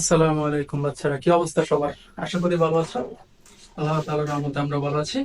আসসালামু আলাইকুম বাচ্চারা, কি অবস্থা সবার? আশা করি ভালো আছো। আল্লাহ তাআলার রহমতে আমরা ভালো আছি।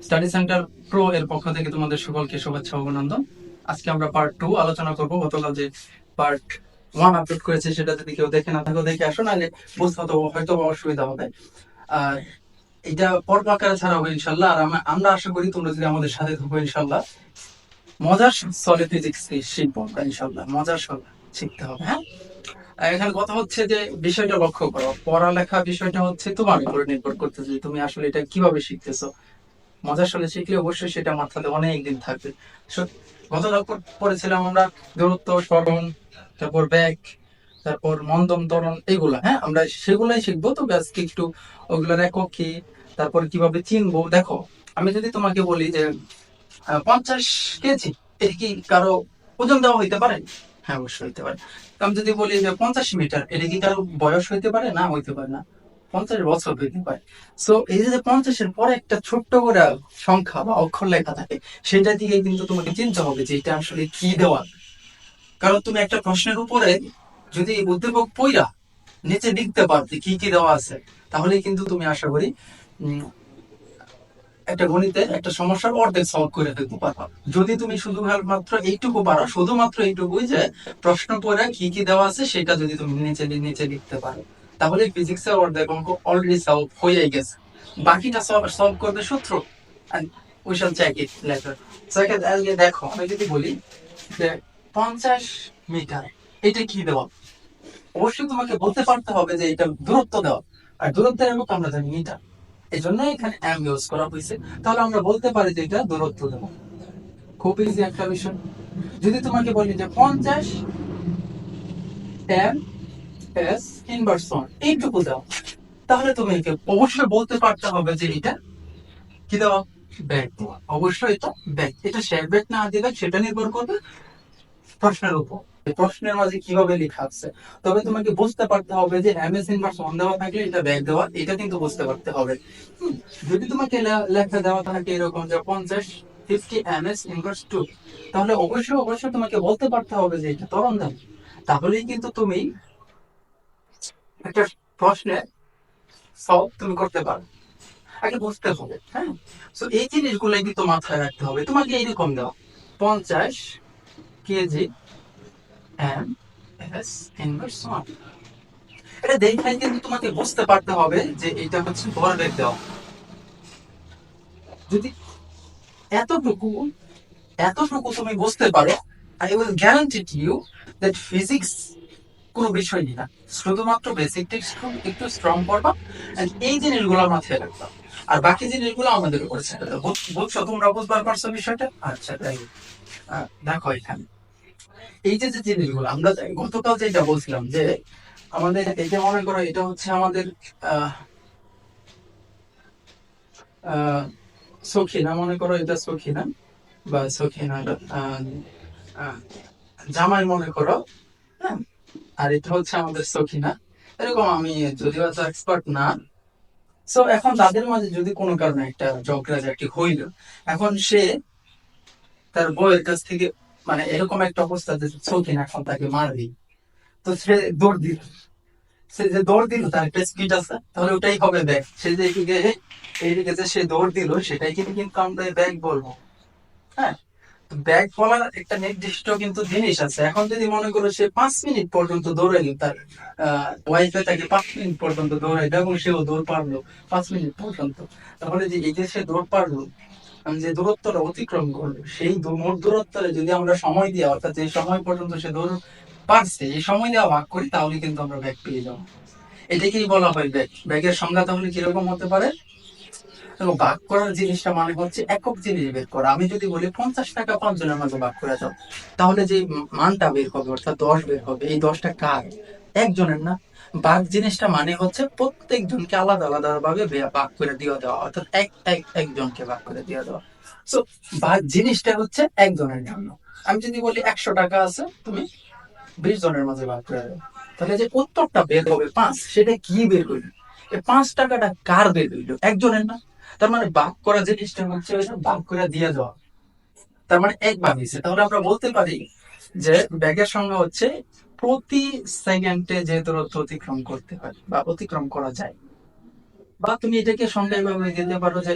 স্টাডি সেন্টার প্রো এর পক্ষ থেকে তোমাদের সকলকে শুভেচ্ছা ও অভিনন্দন। আজকে আমরা পার্ট 2 আলোচনা করব। গতকাল যে পার্ট 1 আপলোড করেছে সেটা যদি কেউ দেখে না থাকো দেখে আসো, নাহলে বুঝতে হয়তো অসুবিধা হবে। আর এটা পর্ব আকারে ছাড়া হবে ইনশাল্লাহ। আর আমরা আশা করি তোমরা যদি আমাদের সাথে থাকো ইনশাল্লাহ মজার সলে ফিজিক্স শিখবো আমরা ইনশাল্লাহ। মজার সলে শিখতে হবে, হ্যাঁ। এখানে কথা হচ্ছে যে বিষয়টা লক্ষ্য করো, পড়ালেখা বিষয়টা হচ্ছে তোমার উপরে নির্ভর করতেছে যে তুমি আসলে এটা কিভাবে শিখতেছো। মজার সাথে শিখলে অবশ্যই সেটা মাথাতে অনেক দিন থাকবে। গতকাল পড়েছিলাম আমরা দূরত্ব, স্মরণ, তারপর ব্যাগ, তারপর মন্দন ত্বরণ, এগুলা, হ্যাঁ, আমরা সেগুলাই শিখবো। তো আজকে একটু ওগুলার একক কি, তারপর কিভাবে চিনবো। দেখো, আমি যদি তোমাকে বলি যে 50 কেজি, এটা কি কারো ওজন দেওয়া হইতে পারে? হ্যাঁ, অবশ্যই হইতে পারে। তো আমি যদি বলি যে 50 মিটার, এটা কি কারো বয়স হইতে পারে? না, হইতে পারে না। 50 বছর হইতে পারে। সো এই যে 50-এর পরে একটা ছোট্ট করে সংখ্যা বা অক্ষর লেখা থাকে, সেটা দিকে কিন্তু তোমাকে চিনতে হবে যে এটা আসলে কি দেওয়া। কারণ তুমি একটা প্রশ্নের উপরে যদি উদ্দীপক পইরা নিচে লিখতে পারো যে কি কি দেওয়া আছে, তাহলে কিন্তু তুমি আশা করি উম, একটা গণিতে একটা সমস্যার অর্ধেক সলভ করে ফেলতে পারবা। যদি তুমি শুধু মাত্র এইটুকু পারো, শুধুমাত্র এইটুকুই যে প্রশ্ন পড়ে কি কি দেওয়া আছে সেটা যদি তুমি নিচে নিচে লিখতে পারো, তাহলে ফিজিক্সের অর্ধেক অঙ্ক অলরেডি সলভ হয়ে গেছে। বাকিটা সলভ করবে সূত্র, and we shall check it later. So আজকে দেখো, আমি যদি বলি যে 50 মিটার, এটা কি দেওয়া, অবশ্যই তোমাকে বলতে পারতে হবে যে এটা দূরত্ব দেওয়া। আর দূরত্বের একক আমরা জানি মিটার, এই জন্য এখানে এম ইউজ করা হয়েছে। তাহলে আমরা বলতে পারি যে এটা দূরত্ব দেওয়া। খুব ইজি একটা বিষয়। যদি তোমাকে বলি যে 50 tan s ইনভার্স 1, এইটুকু দাও, তাহলে তুমি অবশ্যই বলতে পারতে হবে যে এটা কি দেওয়া, ব্যাগ দেওয়া। অবশ্যই এটা ব্যাগ। এটা শেয়ার ব্যাগ না দিলে সেটা নির্ভর করবে প্রশ্নের উপর, প্রশ্নের মাঝে কিভাবে লেখা আছে। তবে তোমাকে বুঝতে পারতে হবে যে এমএস ইনভার্স ওয়ান দেওয়া থাকলে এটা ব্যাগ দেওয়া, এটা কিন্তু বুঝতে পারতে হবে। যদি তোমাকে লেখা দেওয়া থাকে এরকম যে 50 50 এমএস ইনভার্স 2, তাহলে অবশ্যই অবশ্যই তোমাকে বলতে পারতে হবে যে এটা ত্বরণ দেওয়া। তাহলেই কিন্তু তুমি একটা প্রশ্নের সলভ তুমি করতে পারো। আগে বুঝতে হবে, হ্যাঁ। তো এই জিনিসগুলো কিন্তু মাথায় রাখতে হবে। তোমাকে এইরকম দেওয়া 50 কেজি এম এস ইনভার্স 1, এটা দেখে কিন্তু তোমাকে বুঝতে পারতে হবে যে এটা হচ্ছে ভরবেগ দেওয়া। যদি এতটুকু এতটুকু তুমি বুঝতে পারো, I will guarantee you that physics কোনো বিষয় না, শুধুমাত্র বেসিকটা একটু স্ট্রং করবা, and এই জিনিসগুলো মাথায় রাখবা। আর বাকি জিনিসগুলো আমাদের উপরে ছেড়ে দাও। বুঝছো? তোমরা বুঝবার পারছো বিষয়টা? আচ্ছা, তাই দেখো এখানে এই যে যে জিনিসগুলো আমরা গতকাল যেটা বলছিলাম যে আমাদের এই যে মনে করো এটা হচ্ছে আমাদের আহ আহ সখিনা, মনে করো এটা সখিনা বা সখিনা, আহ, আহ, জামাই মনে করো, হ্যাঁ। আর এটা হচ্ছে আমাদের সখিনা। এরকম আমি যদিও এত এক্সপার্ট না। সো এখন তাদের মাঝে যদি কোনো কারণে একটা ঝগড়াঝাটি হইল, এখন সে তার বউয়ের কাছ থেকে, মানে এরকম একটা অবস্থা যে সখিনা এখন তাকে মারবে, তো সে দৌড় দিল। সে যে দৌড় দিল তার একটা স্পিড আছে, তাহলে ওটাই হবে ব্যাগ। সে যে এইদিকে যে সে দৌড় দিল সেটাই কিন্তু আমরা ব্যাগ বলবো, হ্যাঁ। ব্যাগ বলার একটা নির্দিষ্ট কিন্তু জিনিস আছে। এখন যদি মনে করো সে 5 মিনিট পর্যন্ত দৌড়াইলো, তার ওয়াইফে তাকে 5 মিনিট পর্যন্ত দৌড়াইলো এবং সেও দৌড় পারলো 5 মিনিট পর্যন্ত, তাহলে যে এই যে সে দৌড় পারলো, আমি যে দূরত্বটা অতিক্রম করলো, সেই মোট দূরত্বরে যদি আমরা সময় দিয়ে, অর্থাৎ যে সময় পর্যন্ত সে দৌড় পারছে এই সময় দেওয়া ভাগ করি, তাহলে কিন্তু আমরা ব্যাগ পেয়ে যাবো। এটাকেই বলা হয় ব্যাগ। ব্যাগের সংজ্ঞা তাহলে কিরকম হতে পারে? দেখো, ভাগ করার জিনিসটা মানে হচ্ছে একক জিনিস বের করা। আমি যদি বলি 50 টাকা 5 জনের মাঝে ভাগ করে দাও, তাহলে যে মানটা বের হবে, অর্থাৎ 10 বের হবে, এই 10টা কার? একজনের না। ভাগ জিনিসটা মানে হচ্ছে প্রত্যেক জনকে আলাদা আলাদা ভাবে ভাগ করে দিয়ে দেওয়া, অর্থাৎ একজনকে ভাগ করে দিয়ে দেওয়া। সো ভাগ জিনিসটা হচ্ছে একজনের জন্য। আমি যদি বলি 100 টাকা আছে, তুমি 20 জনের মাঝে ভাগ করে দাও, তাহলে যে উত্তরটা বের হবে 5, সেটা কি বের করবে? এই 5 টাকাটা কার বের হইলো? একজনের না। তার মানে ভাগ করা জিনিসটা হচ্ছে ভাগ করে দিয়ে দেওয়া, তার মানে এক ভাগ হয়েছে। তাহলে আমরা বলতে পারি যে ব্যাগের সংখ্যা হচ্ছে প্রতি সেকেন্ডে যে দূরত্ব অতিক্রম করতে হয় বা অতিক্রম করা যায়, বা তুমি এটাকে সংজ্ঞা ভাবে দিতে পারো যে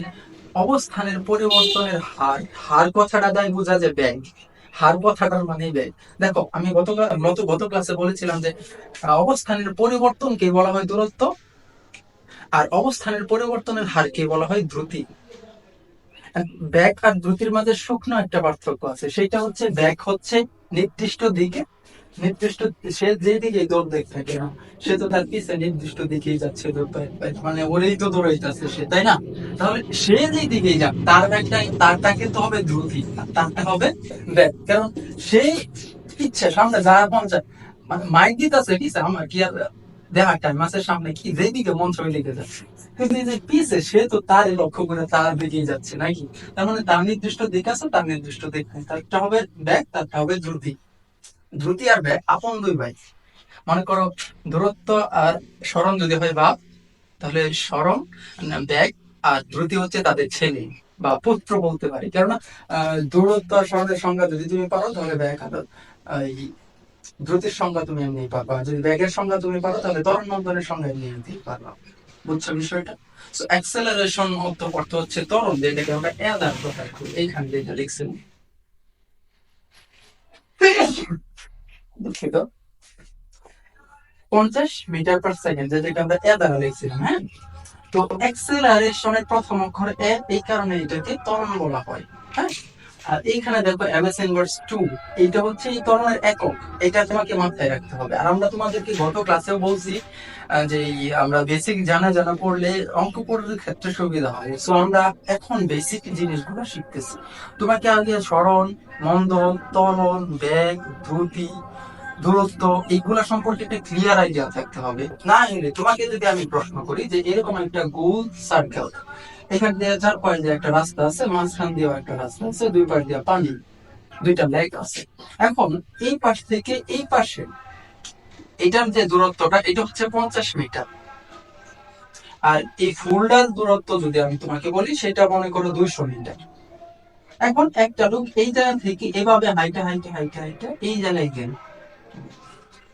অবস্থানের পরিবর্তনের হার। হার কথাটা দ্বারা বোঝা যায় ব্যাগ, হার কথাটার মানে ব্যাগ। দেখো আমি গত ক্লাসে বলেছিলাম যে অবস্থানের পরিবর্তনকে বলা হয় দূরত্ব, আর অবস্থানের পরিবর্তনের হারকে বলা হয় দ্রুতি। ব্যাগ আর দ্রুতির মাঝে সূক্ষ্ম একটা পার্থক্য আছে, সেটা হচ্ছে ব্যাগ হচ্ছে নির্দিষ্ট দিকে, নির্দিষ্ট, সে যে দিকে দৌড় দেখ থাকে না, সে তো তার পিছে নির্দিষ্ট দিকেই যাচ্ছে, মানে ওরেই তো দৌড়াইতেছে সে, তাই না? তাহলে সে যে দিকেই যাক তার ব্যাগটা, তারটা কিন্তু হবে দ্রুতি, তারটা হবে ব্যাগ। কারণ সে ইচ্ছে সামনে যারা পৌঁছায়, মানে মাইক দিতেছে পিছে, আমার কি আর দেখা টাইম আছে সামনে, কি যেদিকে মন ওই দিকে যাচ্ছে। কিন্তু এই যে পিছে সে তো তার লক্ষ্য করে তার দিকেই যাচ্ছে নাকি, তার মানে তার নির্দিষ্ট দিক আছে, তার নির্দিষ্ট দিক নেই, তারটা হবে ব্যাগ, তারটা হবে দ্রুতি। দ্রুতি আর ব্যাগ আপন দুই ভাই। মনে করো দূরত্ব আর স্মরণ যদি হয় বাপ, তাহলে স্মরণ, ব্যাগ আর দ্রুতি হচ্ছে তাদের ছেলে বা পুত্র বলতে পারি। কেননা দূরত্ব আর স্মরণের সংজ্ঞা যদি তুমি পারো, তাহলে ব্যাগ আর এই দ্রুতির সংজ্ঞা তুমি এমনি পারবা। যদি ব্যাগের সংজ্ঞা তুমি পারো, তাহলে ত্বরণ বন্ধনের সংজ্ঞা এমনি নিতে পারবা। বুঝছো বিষয়টা? সো অ্যাক্সেলারেশন অর্থ হচ্ছে ত্বরণ, যেটাকে আমরা এদার প্রকার করি, এইখানে যেটা লিখছি, দুঃখিত, 50 মিটার/সেকেন্ড, যেটাকে আমরা এ দ্বারা লিখছিলাম। হ্যাঁ, তো অ্যাক্সেলারেশনের প্রথম অক্ষর এ, এই কারণে এটাকে ত্বরণ বলা হয়। হ্যাঁ, আর এইখানে দেখো এমএস ইনভার্স 2, এটা হচ্ছে এই ত্বরণের একক, এটা তোমাকে মাথায় রাখতে হবে। আর আমরা তোমাদেরকে গত ক্লাসেও বলছি যে আমরা বেসিক জানা পড়লে অঙ্ক পড়ার ক্ষেত্রে সুবিধা হয়। সো আমরা এখন বেসিক জিনিসগুলো শিখতেছি। তোমাকে আগে স্মরণ, মন্দন, ত্বরণ, বেগ, দ্রুতি, দূরত্ব, এইগুলা সম্পর্কে একটা ক্লিয়ার আইডিয়া থাকতে হবে। না হলে তোমাকে যদি আমি প্রশ্ন করি যে এরকম একটা গোল সার্কেল, এখান দিয়ে 4 পাশ দিয়ে একটা রাস্তা আছে, মাঝখান দিয়েও একটা রাস্তা আছে, দুই পাশ দিয়ে পানি, দুইটা লেক আছে। এখন এই পাশ থেকে এই পাশে এটার যে দূরত্বটা, এটা হচ্ছে 50 মিটার। আর এই ফুলটার দূরত্ব যদি আমি তোমাকে বলি, সেটা মনে করো 200 মিটার। এখন একটা লোক এই জায়গা থেকে এভাবে হাইটে হাইটে হাইটে হাইটে এই জায়গায় গেল,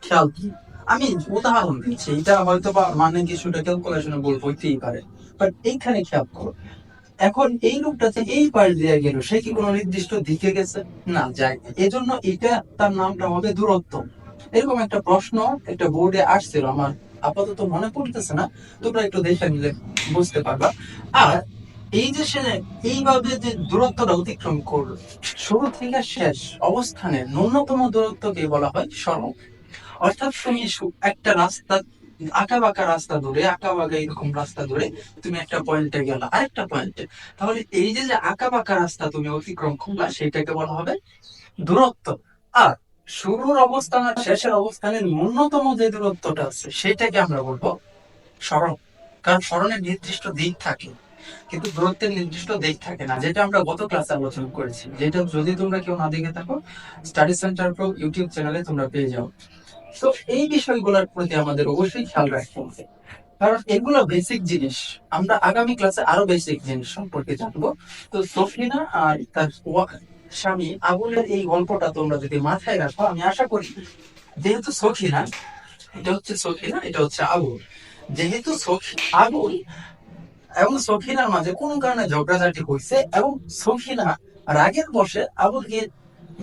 খেয়াল কি, আমি উদাহরণ দিচ্ছি, এটা হয়তো বা মানে কিছুটা ক্যালকুলেশনে ভুল হইতেই পারে, বাট এইখানে খেয়াল করো। এখন এই লোকটা যে এই পাশ দিয়ে গেল, সে কি কোনো নির্দিষ্ট দিকে গেছে? না, যায়নি। এজন্য এটা তার নামটা হবে দূরত্ব। এরকম একটা প্রশ্ন একটা বোর্ডে আসছিল, আমার আপাতত মনে পড়তেছে না, তোমরা একটু দেখে নিলে বুঝতে পারবা। আর এই যে সে এইভাবে যে দূরত্বটা অতিক্রম করলো, শুরু থেকে শেষ অবস্থানের ন্যূনতম দূরত্বকে বলা হয় সরণ। অর্থাৎ তুমি একটা রাস্তা, আঁকা বাঁকা রাস্তা ধরে, আঁকা বাঁকা এরকম রাস্তা ধরে তুমি একটা পয়েন্টে গেলা, আরেকটা পয়েন্টে, তাহলে এই যে আঁকা বাঁকা রাস্তা তুমি অতিক্রম করলা, সেটাকে বলা হবে দূরত্ব। আর শুরুর অবস্থান আর শেষের অবস্থানের ন্যূনতম যে দূরত্বটা আছে, সেটাকে আমরা বলবো সরণ। কারণ সরণের নির্দিষ্ট দিক থাকে, কিন্তু দূরত্বের নির্দিষ্ট দিক থাকে না, যেটা আমরা গত ক্লাসে আলোচনা করেছি, যেটা যদি তোমরা কেউ না দেখে থাকো, স্টাডি সেন্টার প্রো ইউটিউব চ্যানেলে তোমরা পেয়ে যাও। তো এই বিষয়গুলোর প্রতি আমাদের অবশ্যই খেয়াল রাখতে হবে, কারণ এগুলো বেসিক জিনিস। আমরা আগামী ক্লাসে আরো বেসিক জিনিস সম্পর্কে জানবো। তো সফিনা আর তার স্বামী আবুলের এই গল্পটা তোমরা যদি মাথায় রাখো, আমি আশা করি, যেহেতু সখিনা, এটা হচ্ছে সখিনা, এটা হচ্ছে আবুল, যেহেতু আবুল এবং সখিনার মাঝে কোনো কারণে ঝগড়াঝাটি হয়েছে, এবং সখিনা রাগের বসে আবুলকে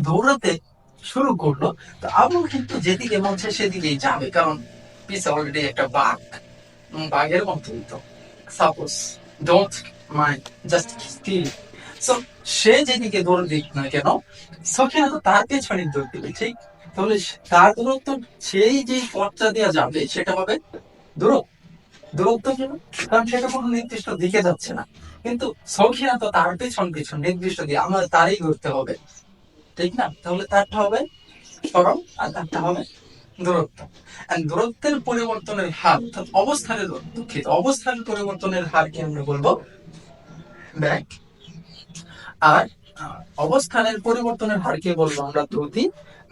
দৌড়াতে শুরু করলো, তো আবুল কিন্তু যেদিকে মন চায় সেদিকেই যাবে, কারণ পিছে অলরেডি একটা বাঘ, বাঘের মতোই তো, suppose, don't mind, just still. So সে যেদিকে দৌড় দিক না কেন, সখিনা তো তার পেছনে দৌড় দিবে, ঠিক? তাহলে তার দূরত্ব, সেই যে পথটা দিয়ে যাবে সেটা হবে দূরত্ব। দূরত্ব কেন? কারণ সেটা কোনো নির্দিষ্ট দিকে যাচ্ছে না, কিন্তু সখিনা তো তার পেছন পেছন নির্দিষ্ট দিয়ে, আমরা তারই ঘুরতে হবে, ঠিক না? তাহলে তারটা হবে সরল, আর তারটা হবে দূরত্ব। দূরত্বের পরিবর্তনের হার, অর্থাৎ অবস্থানের, দুঃখিত, অবস্থানের পরিবর্তনের হারকে আমরা বলবো ব্যাক। আর অবস্থানের পরিবর্তনের হারকে বলবো আমরা দ্রুতি।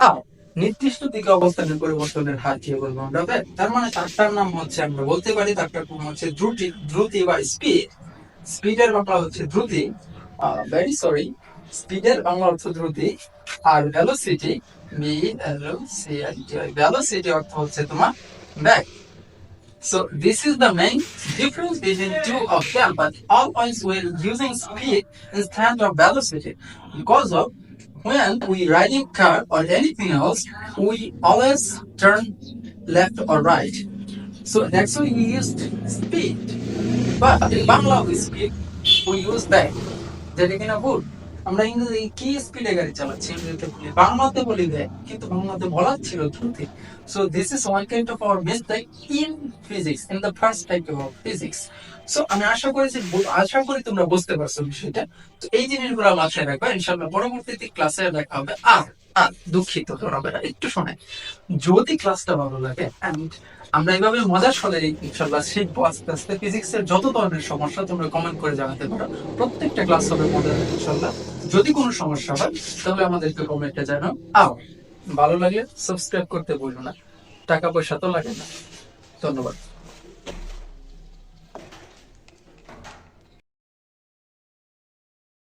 আর নির্দিষ্ট দিকে অবস্থানের পরিবর্তনের হারকে বলবো আমরা ব্যাক। তার মানে তারটার নাম হচ্ছে, আমরা বলতে পারি তারটার নাম হচ্ছে দ্রুতি, দ্রুতি বা স্পিড। স্পিডের বাংলা হচ্ছে দ্রুতি, ভেরি সরি, স্পিডের বাংলা অর্থ দ্রুতি, আর ভেলোসিটি, ভেলোসিটি অর্থ হচ্ছে তোমার bag. So this is the main difference between two of them, but always we're using speed instead of velocity because of when we riding car or anything else, we always turn left or right. So that's why we used speed. But in Bangla we speak, we use back. যেটা কিনা ভুল। আমরা ইংরেজি কি স্পিডে গাড়ি চালাচ্ছি ইংরেজিতে বলি, বাংলাতে বলি দেয়, কিন্তু বাংলাতে বলার ছিল দ্রুতি। So this is one kind of our mistake in physics, in the perspective of physics. So আমি আশা করি তোমরা বুঝতে পারছো বিষয়টা। তো এই জিনিসগুলো মাথায় রাখবে, ইনশাআল্লাহ পরবর্তীতে ক্লাসে দেখা হবে। আর আর দুঃখিত তোমরা একটু শোনে, যদি ক্লাসটা ভালো লাগে এন্ড আমরা এইভাবে মজার ছলে ইনশাআল্লাহ শিখবো আস্তে আস্তে। ফিজিক্সের যত ধরনের সমস্যা তোমরা কমেন্ট করে জানাতে পারো, প্রত্যেকটা ক্লাস হবে মজার ইনশাআল্লাহ। যদি কোনো সমস্যা হয় তাহলে আমাদেরকে কমেন্টে জানাও। আর ভালো লাগলে সাবস্ক্রাইব করতে ভুলো না, টাকা পয়সা তো লাগে না। ধন্যবাদ।